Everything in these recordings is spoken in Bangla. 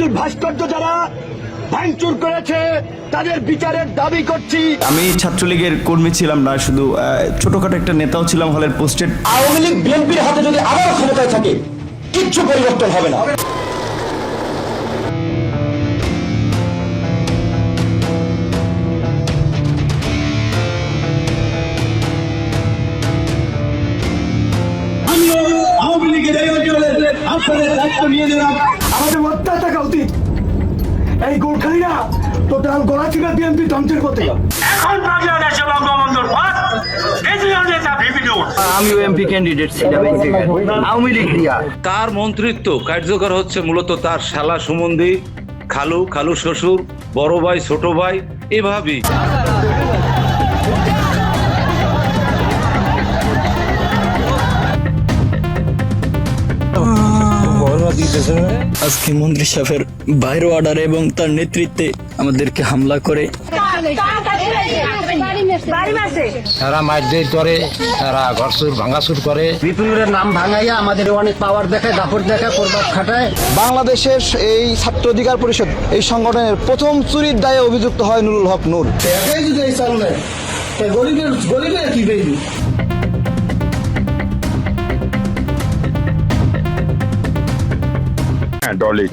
লীগ ভাস্কর্য যারা ভাঙচুর করেছে তাদের বিচারের দাবি করছি। আমি ছাত্রলীগের কর্মী ছিলাম না, শুধু ছোটখাটো একটা নেতাও ছিলাম হলের পোস্টেড। আওয়ামী লীগ বিএনপির হাতে যদি আবারও ক্ষমতায় থাকে কিচ্ছু পরিবর্তন হবে না। আওয়ামী লীগের এই অঞ্চলের আপনাদের দায়িত্ব নিয়ে দিলাম। আমাদের হত্যা থাকা উচিত। এই গোর্খালীরা টোটাল গলাচিপা বিএনপি ধ্বংসের পথে। এখন বাংলাদেশে বঙ্গবন্ধুর পথ দ্বিতীয় নেতা ভিপিনুর। আমিও এমপি ক্যান্ডিডেট ছিলাম এই জায়গায় আওয়ামী লীগ দিয়া। তার মন্ত্রিত্ব কার্যকর হচ্ছে মূলত তার শালা সুমন্দি, খালু, খালু শ্বশুর, বড় ভাই, ছোট ভাই, এভাবেই। আজকে মন্ত্রী সাহেবের বাইরে অর্ডার এবং তার নেতৃত্বে আমাদেরকে হামলা করে তারা মারধর করে, তারা ঘরসুর ভাঙাচুর করে। বিপুলের নাম ভাঙাইয়া আমাদের অনেক পাওয়ার দেখায়, দাপট দেখায়, প্রভাব খাটায়। বাংলাদেশের এই ছাত্র অধিকার পরিষদ এই সংগঠনের প্রথম চুরির দায়ে অভিযুক্ত হয় নুরুল হক নূর। ডলি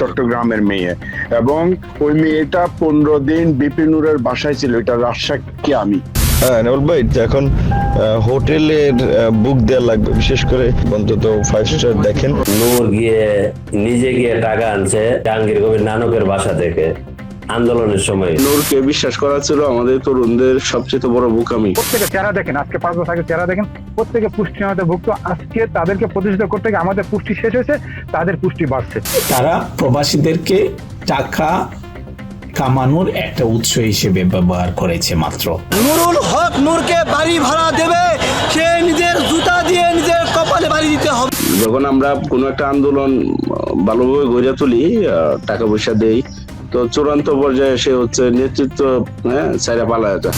চট্টগ্রামের মেয়ে, এবং ওই মেয়েটা 15 দিন বিপিনুরের বাসায় ছিল। এটা রাজশাহী আমি। হ্যাঁ নেউল ভাই, এখন হোটেলের বুক দেওয়া লাগবে, বিশেষ করে অন্তত 5 স্টার দেখেন। নূর নিজে গিয়ে টাকা আনছে জাহাঙ্গীর কবির নানকের বাসা থেকে আন্দোলনের সময়। নূরকে বিশ্বাস করা ছিল আমাদের তরুণদের সবচেয়ে বড় বোকামি। প্রত্যেকে চেহারা দেখেন, আজকে 5 বছর আগে চেহারা দেখেন, প্রত্যেকে পুষ্টিহীনতা ভুক্ত। আজকে তাদেরকে প্রতিষ্ঠিত করতে গিয়ে আমাদের পুষ্টি শেষ হয়েছে, তাদের পুষ্টি বাড়ছে। তারা প্রবাসীদেরকে টাকা কামানোর একটা উৎস হিসেবে ব্যবহার করেছে মাত্র। নুরুল হক নূরকে বাড়ি ভাড়া দেবে, সে নিজের জুতা দিয়ে নিজের কপালে বাড়ি দিতে হবে। যখন আমরা কোনো একটা আন্দোলন ভালোভাবে গড়ে তুলি, টাকা পয়সা দেই, তো চূড়ান্ত পর্যায়ে সে হচ্ছে নেতৃত্ব ছাইরা পালায় যায়।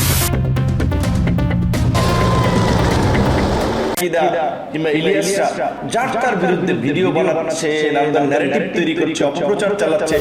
কিংবা ইলিয়াসরা যার তার বিরুদ্ধে ভিডিও বানাচ্ছে, নানান ন্যারেটিভ তৈরি করছে, অপপ্রচার চালাচ্ছে।